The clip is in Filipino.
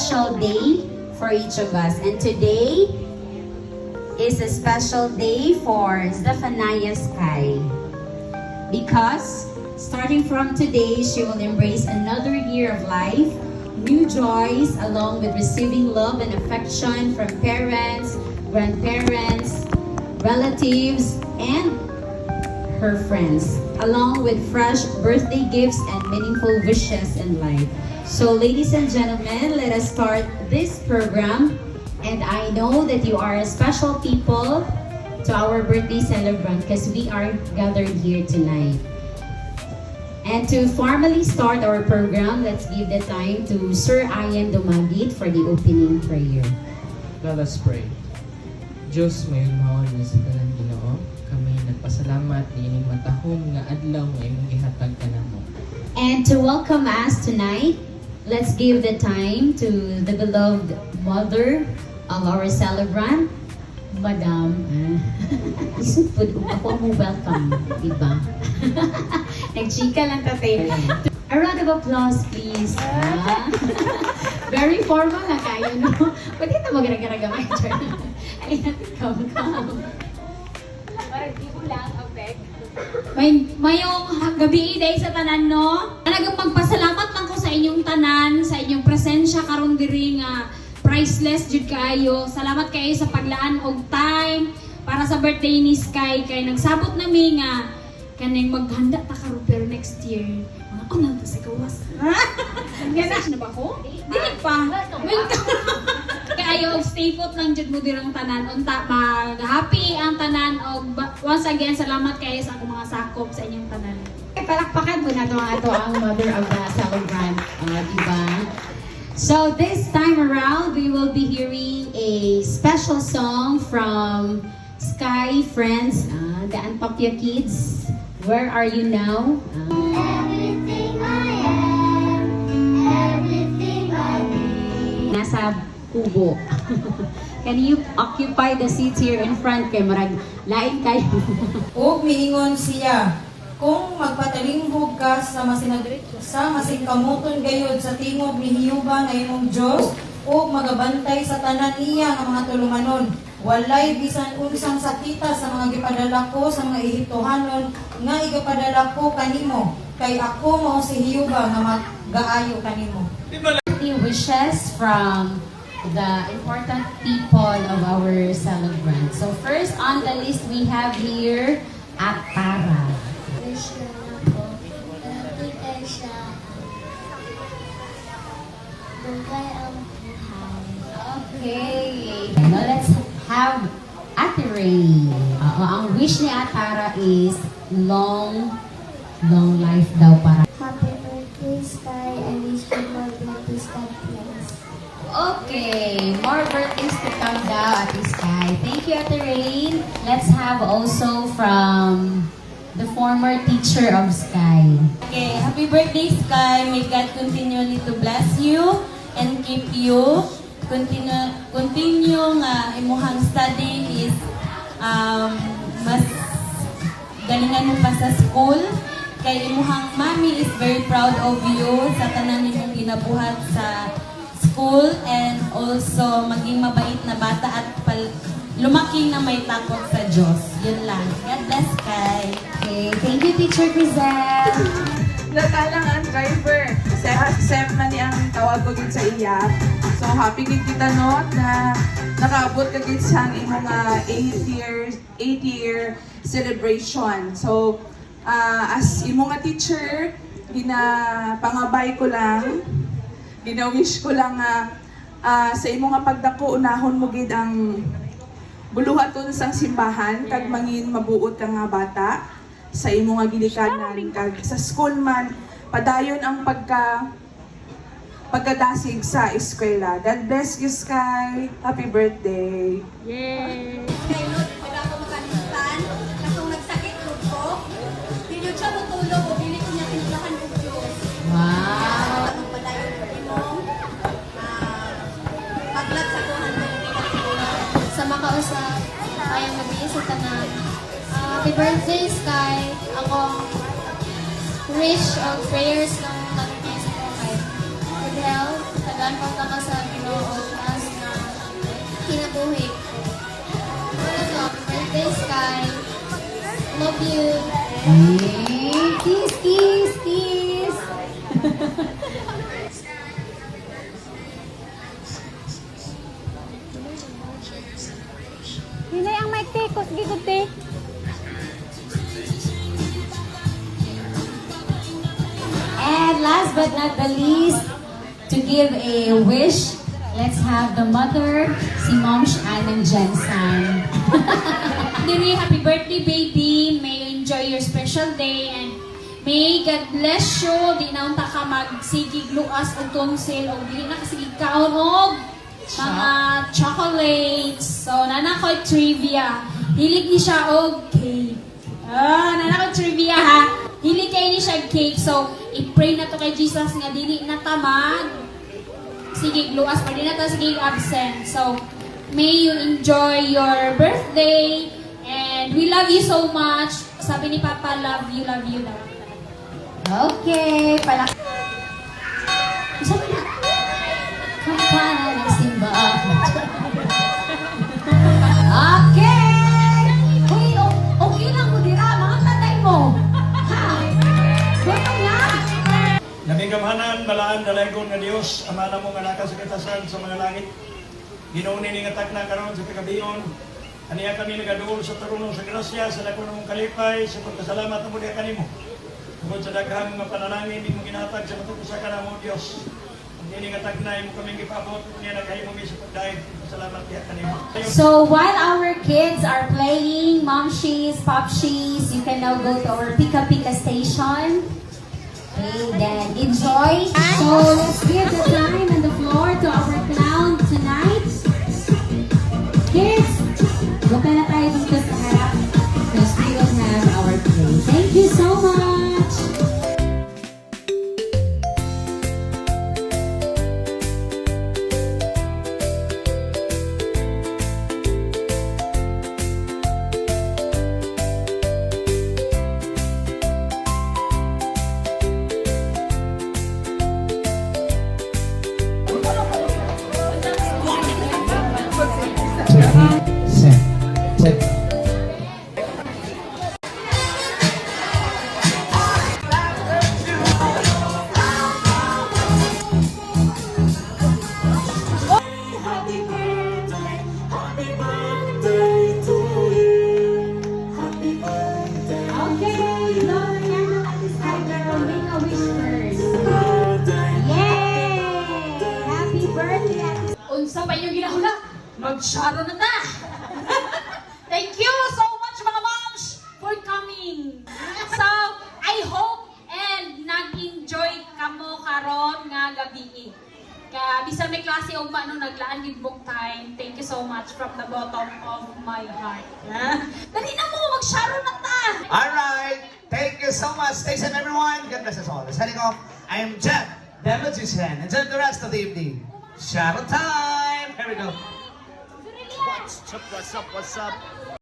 special day for each of us. And today is a special day for Zephaniah Sky. Because starting from today, she will embrace another year of life, new joys, along with receiving love and affection from parents, grandparents, relatives, and her friends, along with fresh birthday gifts and meaningful wishes in life. So ladies and gentlemen, let us start this program. And I know that you are special people to our birthday celebrant because we are gathered here tonight. And to formally start our program, let's give the time to Sir Ian Dumagit for the opening prayer. Let us pray. Diyos, may mahal na sa tanan Ginoo. Kami nagpasalamat niining matahom nga adlaw nga imong gihatag kanamo. And to welcome us tonight, let's give the time to the beloved mother of our celebrant, Madam. Isip po, ako mo welcome, diba? Nag-chika lang tate. A round of applause, please. Very formal na kayo, no? Pwede ito mag-ragaragamay. Ayan, come. Parang di mo lang, Apek. Mayong gabi day sa tanan, no? Talagang magpasalamat lang ko sa inyong tanan, sa inyong presensya karon diri nga priceless jud kaayo. Salamat kayo sa paglaan og time para sa birthday ni Sky kay nagsabot nami nga kaning maghanda ta karon pero next year mga unang ta sa gawas. Ganun na ba ko? Dili pa. Kayo og stay put lang jud mo dirang tanan unta mag-happy ang tanan og once again salamat kayo sa akong mga sakop sa inyong tanan. Palakpakan po na ito ang mother of the celebrant, diba? So this time around, we will be hearing a special song from Sky Friends, the Antopia Kids. Where are you now? Everything I am, everything I be. Nasa kubo. Can you occupy the seats here in front? Kay marag lain kayo. O miingon siya, kung magpatalinghog ka sa masingkamuton gayod sa tingog ni Hiyuba nga imong Diyos, o magabantay sa tanan niya nga mga tulumanon. Walay bisan unsang sakita sa mga gipadala ko sa mga ihiptohanon nga igapadala ko kanimo, kay ako mao si Hiyuba nga magaayo kanimo. Wishes from the important people of our celebrant. So first on the list we have here Atara. Wish na ako, nakikita siya. Bugay ang buhay. Okay. Now let's have Ate Ray. Ang wish ni Atara is long life daw para. Happy birthday, Sky. I wish you more birthdays, God bless. Okay, more birthdays to come daw, Ate Sky. Thank you, Ate Ray. Let's have also from the former teacher of Sky. Okay, happy birthday, Sky. May God continually to bless you and keep you. Continue nga imuhang study is mas galingan mo pa sa school. Kay imuhang mami is very proud of you sa tanan nimong ginabuhat sa school and also maging mabait na bata at lumaki na may takot sa Diyos. Yun lang. God bless, Sky. Okay, thank you, Teacher Crizel. Natalang ang driver. Sem man ang tawag ko sa iya. So happy gid kita no na nakaabot ka gid sa imong 8-year celebration. So as imong teacher, pangabay ko lang, gina-wish ko lang sa imong pagdako unahon mo gid ang buluhaton sang simbahan kag mangin mabuot ka nga bata sa imong gilikanan kag sa school man padayon ang pagkadasig sa eskwela. God bless you, Sky. Happy birthday. Yay! Wow. Sa makausap, ayang mabiyas sa tanan. Happy birthday, Sky. Ako, wish of prayers ng tanong sa mga good health. Tagaan pa ka sa love you. Hey, kiss, kiss, kiss. Hinay ang mic te, kus gigod te. And last but not the least, to give a wish, let's have the mother, si Mom Shan and Jensen. Diri, happy birthday, baby. May you enjoy your special day and may God bless you. Di na unta ka magsigig luas o tonsil o di na kasigig kaon og mga chocolates. So, nana ko trivia. Hilig ni siya og cake. Nana ko trivia ha. Hilig kay ni siya cake. So, i-pray na to kay Jesus nga dili na tamad. Sigig luas pa di na ta sigig absent. So, may you enjoy your birthday. And we love you so much. Sabi ni Papa, love you, love you, love you. Okay, palak... Sabi na. Kampana ng simba. Okay! Uy, okay lang mo dira, mga tatay mo. Ha? Gusto nga? Naming gamhanan, balaan, dalaygon nga Dios, amana mo nga naka sa katasan sa mga langit. Ginoon ni nga takna karon sa pagkabiyon. Aniya kami nagaduol sa tarunong sa grasya, sa dako ng kalipay, sa pagkasalamat mo diya kanimo. Tungkol sa daghang mga panalangin, di mo ginatag sa matutusa ka na mo Dios. Hindi nga takna, mo kami gipabot, niya nagahimo mi sa pagdaig, salamat diya kanimo. So while our kids are playing Momshies, Popshies, you can now go to our Pika Pika station. Okay, then enjoy. So let's give the time and the floor to our clown tonight. Kids, huwag ka na tayo dito sa harap because we will have our play. Thank you so much! Okay, Lord, candle at this time, girl, make a wish first. Yay! Happy birthday at this... Unsa pa yung ginahula? Mag-sharo na ta! Thank you so much mga moms for coming! So, I hope and nag-enjoy kamo karon nga gabi. Kaya bisan may klase o ba nung naglaan gid book time, thank you so much from the bottom of my heart. Dali na mo, mag-sharo na ta! Alright, thank you so much. Stay safe everyone. God bless us all. Signing off, I am Jeff, the magician. Enjoy the rest of the evening. Shadow time. Here we go. What's up, what's up, what's up?